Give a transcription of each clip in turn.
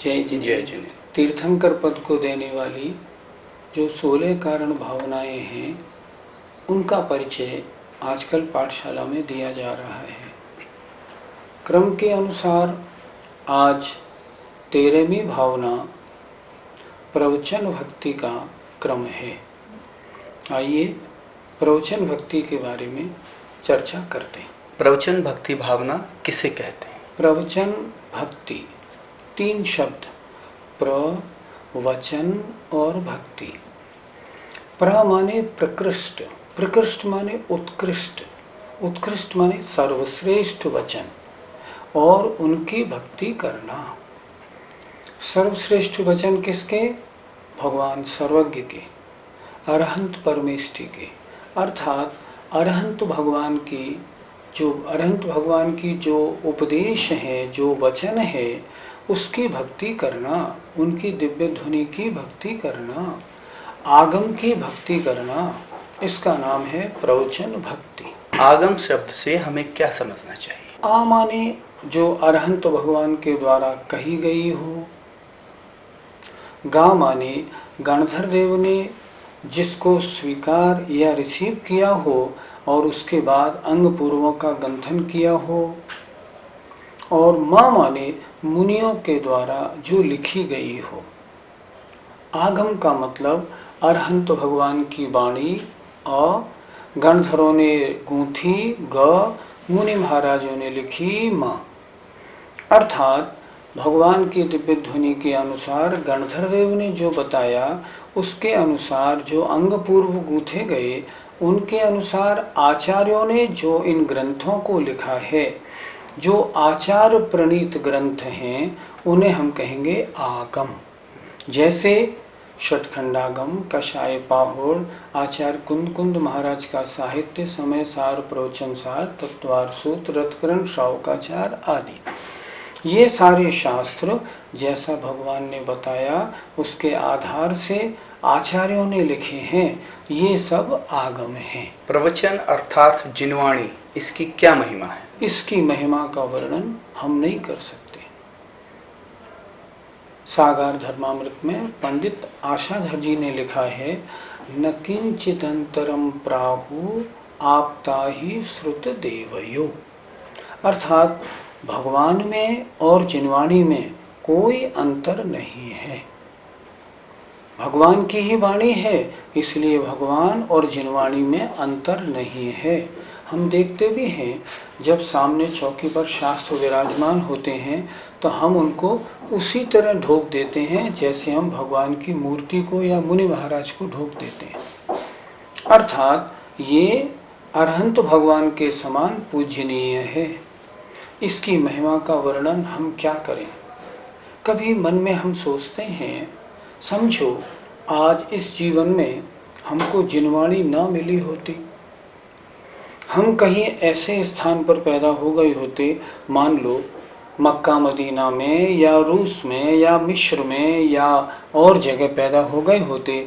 जय जिनेन्द्र। तीर्थंकर पद को देने वाली जो 16 कारण भावनाएं हैं उनका परिचय आजकल पाठशाला में दिया जा रहा है। क्रम के अनुसार आज 13वीं भावना प्रवचन भक्ति का क्रम है। आइए प्रवचन भक्ति के बारे में चर्चा करते हैं। प्रवचन भक्ति भावना किसे कहते हैं? प्रवचन भक्ति 3 शब्द, प्रवचन और भक्ति। प्र माने प्रकृष्ट, प्रकृष्ट माने उत्कृष्ट, उत्कृष्ट माने सर्वश्रेष्ठ वचन और उनकी भक्ति करना। सर्वश्रेष्ठ वचन किसके? भगवान सर्वज्ञ के, अरहंत परमेष्टि के, अर्थात अरहंत भगवान की जो उपदेश है, जो वचन है, उसकी भक्ति करना, उनकी दिव्य ध्वनि की भक्ति करना, आगम की भक्ति करना, इसका नाम है प्रवचन भक्ति। आगम शब्द से हमें क्या समझना चाहिए? आ माने जो अरहंत भगवान के द्वारा कही गई हो, गा माने गणधर देव ने जिसको स्वीकार या रिसीव किया हो और उसके बाद अंग पूर्वों का गंथन किया हो, और माँ माने मुनियों के द्वारा जो लिखी गई हो। आगम का मतलब अरहंत भगवान की वाणी, अ गणधरों ने गूंथी, ग मुनि महाराजों ने लिखी, माँ। अर्थात भगवान की दिव्य ध्वनि के अनुसार गणधर देव ने जो बताया उसके अनुसार जो अंग पूर्व गूंथे गए, उनके अनुसार आचार्यों ने जो इन ग्रंथों को लिखा है, जो आचार्य प्रणीत ग्रंथ हैं, उन्हें हम कहेंगे आगम। जैसे षटखंडागम, कषाय पाहुड़, आचार्य कुंद महाराज का साहित्य, समय सार, प्रवचन सार, तत्वार सूत्र, रथकरण, श्रावकाचार आदि। ये सारे शास्त्र जैसा भगवान ने बताया उसके आधार से आचार्यों ने लिखे हैं, ये सब आगम हैं। प्रवचन अर्थात जिनवाणी, इसकी क्या महिमा है? इसकी महिमा का वर्णन हम नहीं कर सकते। सागर धर्मामृत में पंडित आशाधर जी ने लिखा है, न किंचित अंतरम प्राहु आपता ही श्रुत देवयो। अर्थात भगवान में और जिनवाणी में कोई अंतर नहीं है। भगवान की ही वाणी है, इसलिए भगवान और जिनवाणी में अंतर नहीं है। हम देखते भी हैं जब सामने चौकी पर शास्त्र विराजमान होते हैं तो हम उनको उसी तरह ढोक देते हैं जैसे हम भगवान की मूर्ति को या मुनि महाराज को ढोक देते हैं। अर्थात ये अरहंत भगवान के समान पूजनीय है। इसकी महिमा का वर्णन हम क्या करें? कभी मन में हम सोचते हैं, समझो आज इस जीवन में हमको जिनवाणी न मिली होती, हम कहीं ऐसे स्थान पर पैदा हो गए होते, मान लो मक्का मदीना में या रूस में या मिस्र में या और जगह पैदा हो गए होते,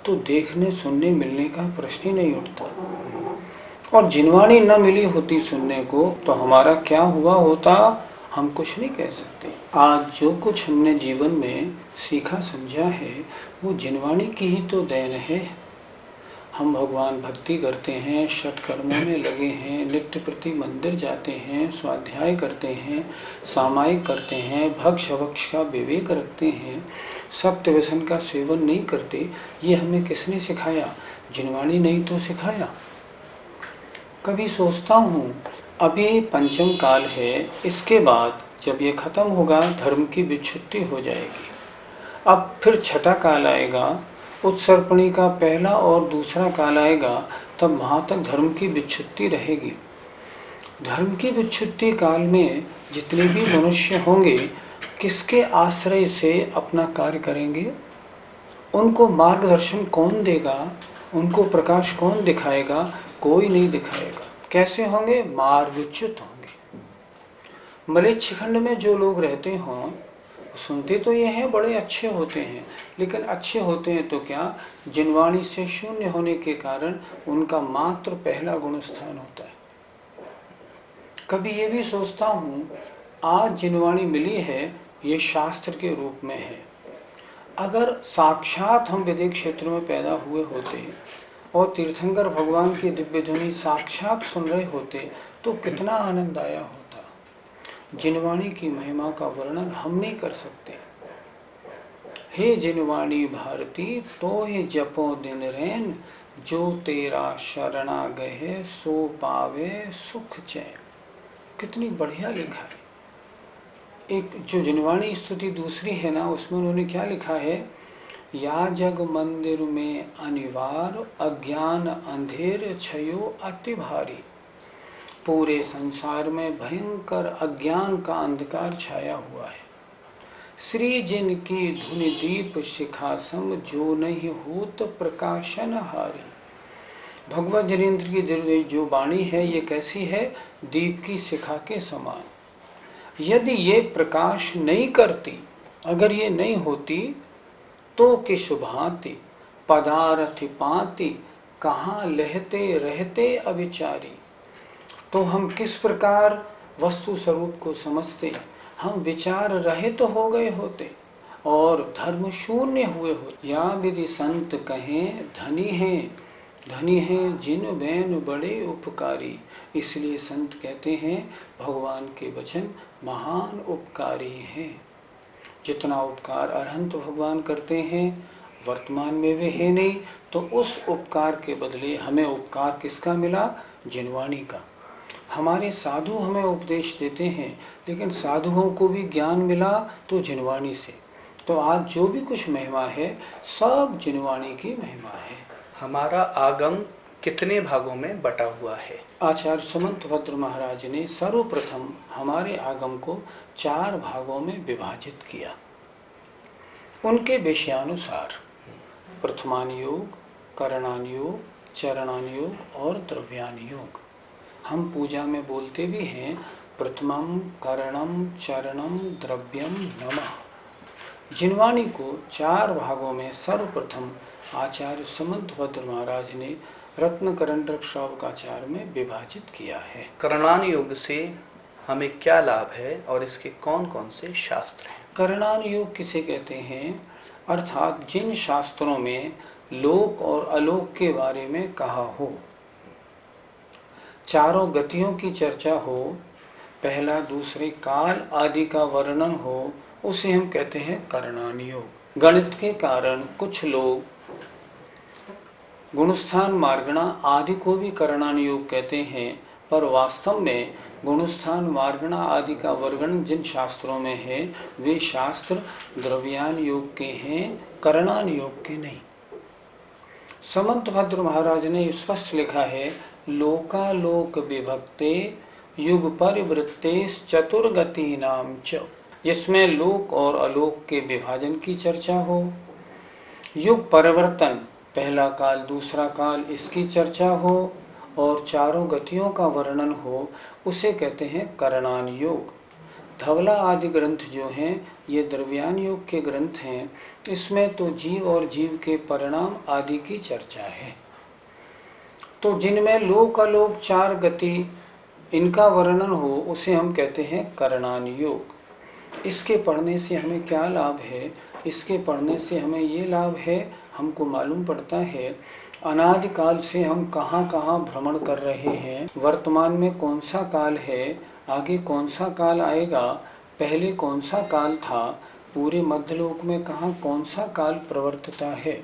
तो देखने सुनने मिलने का प्रश्न ही नहीं उठता। और जिनवाणी न मिली होती सुनने को, तो हमारा क्या हुआ होता हम कुछ नहीं कह सकते। आज जो कुछ हमने जीवन में सीखा समझा है वो जिनवाणी की ही तो देन है। हम भगवान भक्ति करते हैं, षट कर्मों में लगे हैं, नित्य प्रति मंदिर जाते हैं, स्वाध्याय करते हैं, सामायिक करते हैं, भक्ष भक्ष का विवेक रखते हैं, सत्य व्यसन का सेवन नहीं करते। ये हमें किसने सिखाया? जिनवाणी नहीं तो सिखाया। कभी सोचता हूँ अभी पंचम काल है, इसके बाद जब ये खत्म होगा धर्म की विच्छुत्ति हो जाएगी। अब फिर छठा काल आएगा, उत्सर्पणी का पहला और दूसरा काल आएगा, तब वहाँ तक धर्म की विच्छुत्ति रहेगी। धर्म की विच्छुत्ति काल में जितने भी मनुष्य होंगे किसके आश्रय से अपना कार्य करेंगे? उनको मार्गदर्शन कौन देगा? उनको प्रकाश कौन दिखाएगा? कोई नहीं दिखाएगा। कैसे होंगे? मार्गच्युत होंगे। मलेच्छखंड में जो लोग रहते हों, सुनते तो ये हैं बड़े अच्छे होते हैं, लेकिन अच्छे होते हैं तो क्या, जिनवाणी से शून्य होने के कारण उनका मात्र पहला गुण स्थान होता है। कभी ये भी सोचता हूँ आज जिनवाणी मिली है ये शास्त्र के रूप में है। अगर साक्षात हम वैदिक क्षेत्र में पैदा हुए होते और तीर्थंकर भगवान की दिव्य ध्वनि साक्षात सुन रहे होते तो कितना आनंद आया होता। जिनवाणी की महिमा का वर्णन हम नहीं कर सकते। हे जिनवाणी भारती तो हे जपो दिन रैन, जो तेरा शरणा गहे सो पावे सुख चैन। कितनी बढ़िया लिखा है। एक जो जिनवाणी स्तुति दूसरी है ना, उसमें उन्होंने क्या लिखा है, या जग मंदिर में अनिवार्य अज्ञान अंधेर छयो अति भारी। पूरे संसार में भयंकर अज्ञान का अंधकार छाया हुआ है। श्री जिन की धुनि दीप शिखासम, जो नहीं होत प्रकाशन हारी। भगवत जिनेन्द्र की जो वाणी है ये कैसी है, दीप की शिखा के समान। यदि ये प्रकाश नहीं करती, अगर ये नहीं होती तो किस भांति पदार्थ पाती, कहाँ लहते रहते अविचारी। तो हम किस प्रकार वस्तु स्वरूप को समझते, हम विचार रहित हो गए होते और धर्म शून्य हुए होते। या विधि संत कहें धनी हैं जिन बैन बड़े उपकारी। इसलिए संत कहते हैं भगवान के वचन महान उपकारी हैं। जितना उपकार अरहंत भगवान करते हैं, वर्तमान में वे है नहीं, तो उस उपकार के बदले हमें उपकार किसका मिला, जिनवाणी का। हमारे साधु हमें उपदेश देते हैं, लेकिन साधुओं को भी ज्ञान मिला तो जिनवाणी से। तो आज जो भी कुछ महिमा है सब जिनवाणी की महिमा है। हमारा आगम कितने भागों में बटा हुआ है? आचार्य सुमंतभद्र महाराज ने सर्वप्रथम हमारे आगम को 4 भागों में विभाजित किया। उनके विषयानुसार प्रथमान योग, करणान योग, चरणान योग और द्रव्यान योग। हम पूजा में बोलते भी हैं प्रथमम करणम चरणम द्रव्यम नमः। जिनवाणी को 4 भागों में सर्वप्रथम आचार्य सुमंतभद्र महाराज ने रत्नकरंडक श्रावकाचार्य में विभाजित किया है। करणान योग से हमें क्या लाभ है और इसके कौन कौन से शास्त्र हैं? करणान योग किसे कहते हैं, अर्थात जिन शास्त्रों में लोक और अलोक के बारे में कहा हो, चारों गतियों की चर्चा हो, पहला दूसरे काल आदि का वर्णन हो, उसे हम कहते हैं करणान योग। गणित के कारण कुछ लोग गुणस्थान मार्गणा आदि को भी करणान योग कहते हैं, पर वास्तव में गुणस्थान मार्गणा आदि का वर्णन जिन शास्त्रों में है वे शास्त्र द्रव्यान योग के हैं, करणान योग के नहीं। समंतभद्र महाराज ने स्पष्ट लिखा है, लोकालोक विभक्ते युग परिवृत्ते चतुर्गति नाम च, जिसमें लोक और अलोक के विभाजन की चर्चा हो, युग परिवर्तन पहला काल दूसरा काल इसकी चर्चा हो और चारों गतियों का वर्णन हो, उसे कहते हैं करणान योग। धवला आदि ग्रंथ जो हैं ये द्रव्यान योग के ग्रंथ हैं, इसमें तो जीव और जीव के परिणाम आदि की चर्चा है। तो जिनमें लोक अलोक 4 गति इनका वर्णन हो उसे हम कहते हैं करणान योग। इसके पढ़ने से हमें क्या लाभ है, इसके पढ़ने से हमें ये लाभ है, हमको मालूम पड़ता है अनादिकाल से हम कहाँ कहाँ भ्रमण कर रहे हैं, वर्तमान में कौन सा काल है, आगे कौन सा काल आएगा, पहले कौन सा काल था, पूरे मध्यलोक में कहाँ कौन सा काल प्रवर्तता है।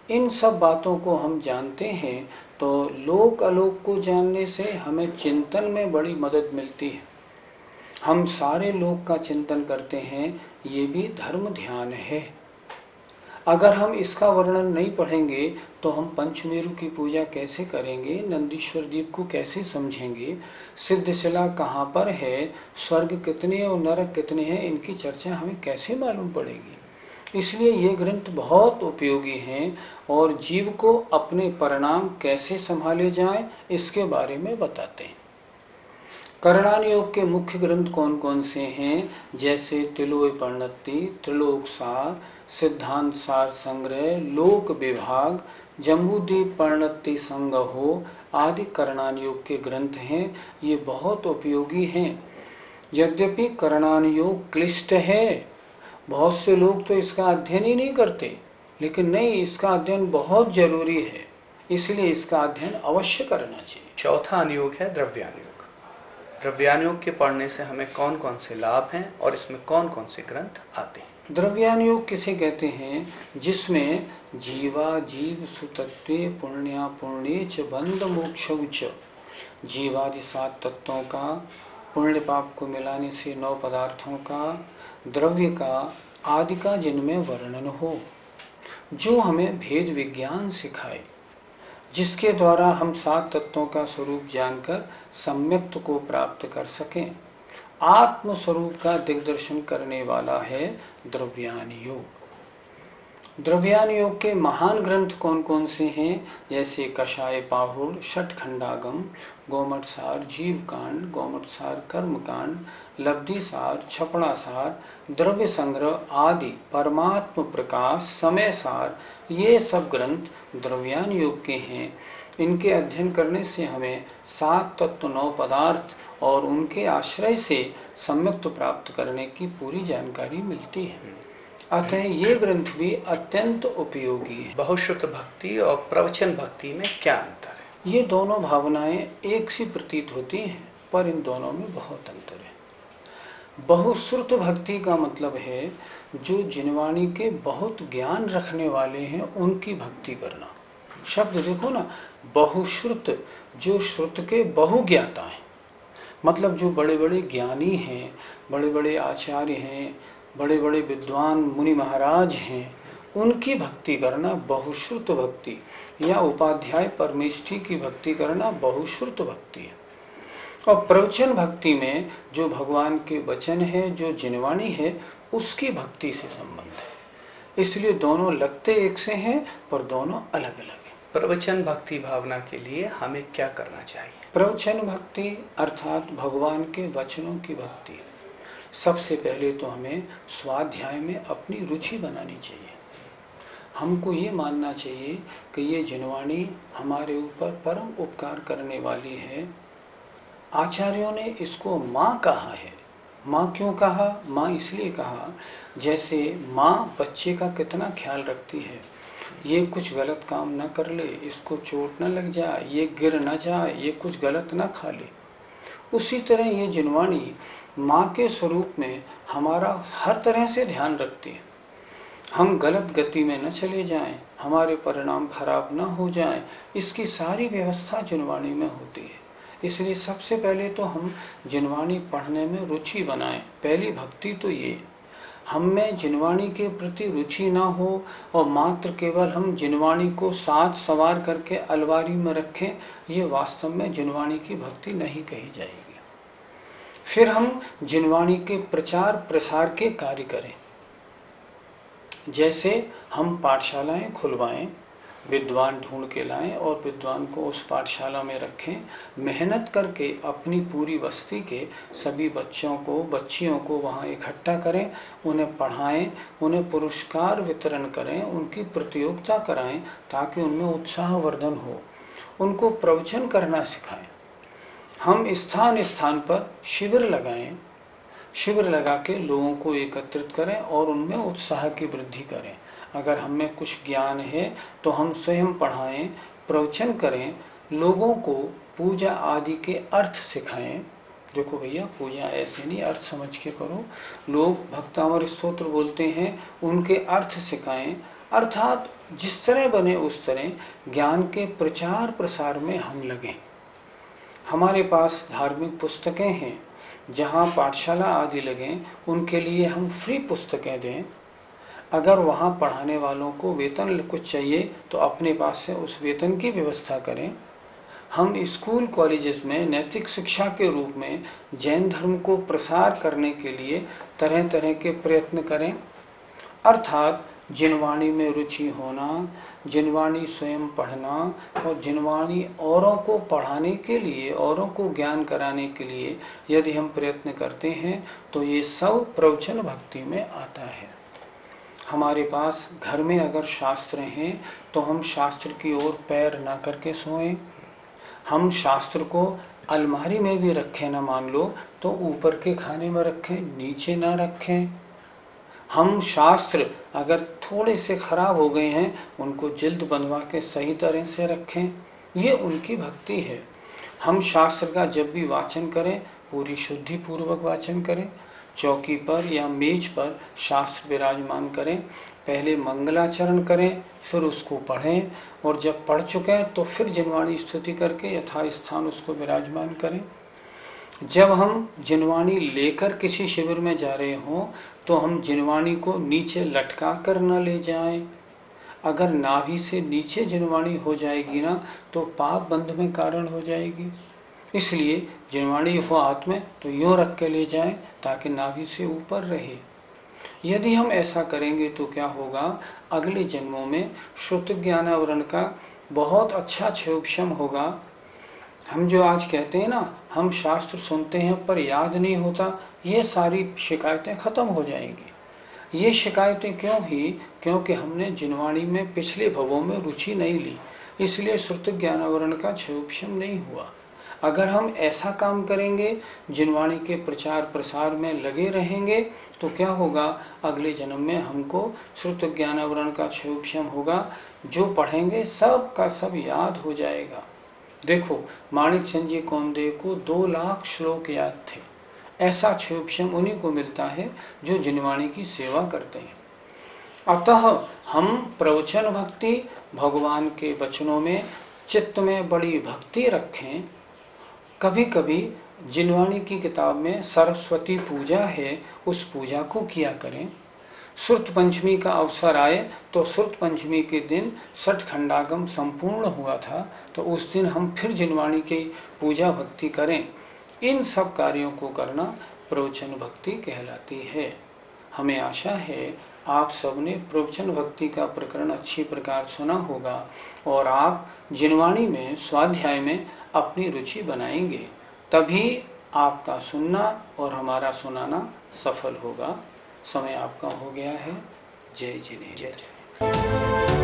इन सब बातों को हम जानते हैं तो लोक अलोक को जानने से हमें चिंतन में बड़ी मदद मिलती है। हम सारे लोक का चिंतन करते हैं, ये भी धर्म ध्यान है। अगर हम इसका वर्णन नहीं पढ़ेंगे तो हम पंचमेरु की पूजा कैसे करेंगे, नंदीश्वर दीप को कैसे समझेंगे, सिद्धशिला कहाँ पर है, स्वर्ग कितने और नरक कितने हैं, इनकी चर्चा हमें कैसे मालूम पड़ेगी। इसलिए ये ग्रंथ बहुत उपयोगी हैं और जीव को अपने परिणाम कैसे संभाले जाएं इसके बारे में बताते हैं। करणान योग के मुख्य ग्रंथ कौन कौन से हैं, जैसे तिलोय परिणति, त्रिलोक सार, सिद्धांत सार संग्रह, लोक विभाग, जम्बूद्वीप परिणति संग्रहो आदि करणान योग के ग्रंथ हैं। ये बहुत उपयोगी हैं। यद्यपि करणान योग क्लिष्ट है, बहुत से लोग तो इसका अध्ययन ही नहीं करते, लेकिन नहीं, इसका अध्ययन बहुत जरूरी है, इसलिए इसका अध्ययन अवश्य करना चाहिए। चौथा अनुयोग है द्रव्यानुयोग। द्रव्यानुयोग के पढ़ने से हमें कौन कौन से लाभ हैं और इसमें कौन कौन से ग्रंथ आते हैं? द्रव्यानुयोग किसे कहते हैं? जिसमें जीवा जीव सुतत्वे पुण्या पुण्ये च बंध मोक्षौ च, जीवादि 7 तत्वों का, पुण्य पाप को मिलाने से 9 पदार्थों का, द्रव्य का, आदि का जिनमें वर्णन हो, जो हमें भेद विज्ञान सिखाए, जिसके द्वारा हम 7 तत्वों का स्वरूप जानकर सम्यक्त को प्राप्त कर सकें, आत्म स्वरूप का दिग्दर्शन करने वाला है द्रव्यान योग। द्रव्यान योग के महान ग्रंथ कौन कौन से हैं? जैसे कषाय पाहुड़, षटखंडागम, गोमटसार, जीवकांड, गोमटसार, कर्मकांड, लब्धिसार, छपड़ासार, द्रव्य संग्रह आदि, परमात्म प्रकाश, समय सार, ये सब ग्रंथ द्रव्यान योग के हैं। इनके अध्ययन करने से हमें 7 तत्व 9 पदार्थ और उनके आश्रय से सम्यक्त प्राप्त करने की पूरी जानकारी मिलती है। अतः ये ग्रंथ भी अत्यंत उपयोगी है। बहुश्रुत भक्ति और प्रवचन भक्ति में क्या अंतर है? ये दोनों भावनाएं एक सी प्रतीत होती हैं, पर इन दोनों में बहुत अंतर है। बहुश्रुत भक्ति का मतलब है जो जिनवाणी के बहुत ज्ञान रखने वाले हैं उनकी भक्ति करना। शब्द देखो ना, बहुश्रुत, जो श्रुत के बहुज्ञाता हैं, मतलब जो बड़े बड़े ज्ञानी हैं, बड़े बड़े आचार्य हैं, बड़े बड़े विद्वान मुनि महाराज हैं, उनकी भक्ति करना बहुश्रुत भक्ति, या उपाध्याय परमेष्ठी की भक्ति करना बहुश्रुत भक्ति है। और प्रवचन भक्ति में जो भगवान के वचन है, जो जिनवाणी है, उसकी भक्ति से संबंध है। इसलिए दोनों लगते एक से हैं, पर दोनों अलग अलग हैं। प्रवचन भक्ति भावना के लिए हमें क्या करना चाहिए? प्रवचन भक्ति अर्थात भगवान के वचनों की भक्ति। सबसे पहले तो हमें स्वाध्याय में अपनी रुचि बनानी चाहिए। हमको ये मानना चाहिए कि ये जिनवाणी हमारे ऊपर परम उपकार करने वाली है। आचार्यों ने इसको माँ कहा है। माँ क्यों कहा? माँ इसलिए कहा, जैसे माँ बच्चे का कितना ख्याल रखती है, ये कुछ गलत काम ना कर ले, इसको चोट ना लग जाए, ये गिर ना जाए, ये कुछ गलत ना खा ले। उसी तरह ये जिनवाणी माँ के स्वरूप में हमारा हर तरह से ध्यान रखती है। हम गलत गति में न चले जाएं, हमारे परिणाम खराब न हो जाएं, इसकी सारी व्यवस्था जिनवाणी में होती है। इसलिए सबसे पहले तो हम जिनवाणी पढ़ने में रुचि बनाएं। पहली भक्ति तो ये, हम में जिनवाणी के प्रति रुचि ना हो और मात्र केवल हम जिनवाणी को साथ सवार करके अलमारी में रखें, ये वास्तव में जिनवाणी की भक्ति नहीं कही जाएगी। फिर हम जिनवाणी के प्रचार प्रसार के कार्य करें। जैसे हम पाठशालाएं खुलवाएं, विद्वान ढूंढ के लाएं और विद्वान को उस पाठशाला में रखें, मेहनत करके अपनी पूरी बस्ती के सभी बच्चों को बच्चियों को वहाँ इकट्ठा करें, उन्हें पढ़ाएं, उन्हें पुरस्कार वितरण करें, उनकी प्रतियोगिता कराएं ताकि उनमें उत्साहवर्धन हो, उनको प्रवचन करना सिखाएं। हम स्थान स्थान पर शिविर लगाएं, शिविर लगा के लोगों को एकत्रित करें और उनमें उत्साह की वृद्धि करें। अगर हमें कुछ ज्ञान है तो हम स्वयं पढ़ाएं, प्रवचन करें, लोगों को पूजा आदि के अर्थ सिखाएं। देखो भैया, पूजा ऐसे नहीं अर्थ समझ के करो। लोग भक्तामर स्तोत्र बोलते हैं, उनके अर्थ सिखाएं। अर्थात जिस तरह बने उस तरह ज्ञान के प्रचार प्रसार में हम लगें। हमारे पास धार्मिक पुस्तकें हैं, जहाँ पाठशाला आदि लगें उनके लिए हम फ्री पुस्तकें दें। अगर वहाँ पढ़ाने वालों को वेतन कुछ चाहिए तो अपने पास से उस वेतन की व्यवस्था करें। हम स्कूल कॉलेजेस में नैतिक शिक्षा के रूप में जैन धर्म को प्रसार करने के लिए तरह तरह के प्रयत्न करें। अर्थात जिनवाणी में रुचि होना, जिनवाणी स्वयं पढ़ना और जिनवाणी औरों को पढ़ाने के लिए, औरों को ज्ञान कराने के लिए यदि हम प्रयत्न करते हैं तो ये सब प्रवचन भक्ति में आता है। हमारे पास घर में अगर शास्त्र हैं तो हम शास्त्र की ओर पैर ना करके सोएं। हम शास्त्र को अलमारी में भी रखें ना मान लो तो ऊपर के खाने में रखें, नीचे ना रखें। हम शास्त्र अगर थोड़े से खराब हो गए हैं उनको जल्द बनवा के सही तरह से रखें, ये उनकी भक्ति है। हम शास्त्र का जब भी वाचन करें पूरी शुद्धि पूर्वक वाचन करें। चौकी पर या मेज पर शास्त्र विराजमान करें, पहले मंगलाचरण करें, फिर उसको पढ़ें और जब पढ़ चुके हैं तो फिर जिनवाणी स्तुति करके यथास्थान उसको विराजमान करें। जब हम जिनवाणी लेकर किसी शिविर में जा रहे हों तो हम जिनवाणी को नीचे लटका कर न ले जाएं। अगर नाभि से नीचे जिनवाणी हो जाएगी ना तो पाप बंध में कारण हो जाएगी। इसलिए जिनवाणी हो हाथ में तो यूँ रख के ले जाएं ताकि नाभि से ऊपर रहे। यदि हम ऐसा करेंगे तो क्या होगा, अगले जन्मों में श्रुत ज्ञानावरण का बहुत अच्छा क्षयोपशम होगा। हम जो आज कहते हैं ना हम शास्त्र सुनते हैं पर याद नहीं होता, ये सारी शिकायतें खत्म हो जाएंगी। ये शिकायतें क्यों ही, क्योंकि हमने जिनवाणी में पिछले भवों में रुचि नहीं ली, इसलिए श्रुत ज्ञानावरण का क्षयोपशम नहीं हुआ। अगर हम ऐसा काम करेंगे, जिनवाणी के प्रचार प्रसार में लगे रहेंगे तो क्या होगा, अगले जन्म में हमको श्रुत ज्ञानावरण का क्षयोपशम होगा। जो पढ़ेंगे सब का सब याद हो जाएगा। देखो माणिक चंद जी कौंदेव को 2 लाख श्लोक याद थे। ऐसा क्षयोपशम उन्हीं को मिलता है जो जिनवाणी की सेवा करते हैं। अतः हम प्रवचन भक्ति, भगवान के वचनों में चित्त में बड़ी भक्ति रखें। कभी कभी जिनवाणी की किताब में सरस्वती पूजा है, उस पूजा को किया करें। श्रुत पंचमी का अवसर आए तो श्रुत पंचमी के दिन सठ खंडागम संपूर्ण हुआ था, तो उस दिन हम फिर जिनवाणी की पूजा भक्ति करें। इन सब कार्यों को करना प्रवचन भक्ति कहलाती है। हमें आशा है आप सबने प्रवचन भक्ति का प्रकरण अच्छी प्रकार सुना होगा और आप जिनवाणी में स्वाध्याय में अपनी रुचि बनाएंगे, तभी आपका सुनना और हमारा सुनाना सफल होगा। समय आपका हो गया है। जय जिनेन्द्र।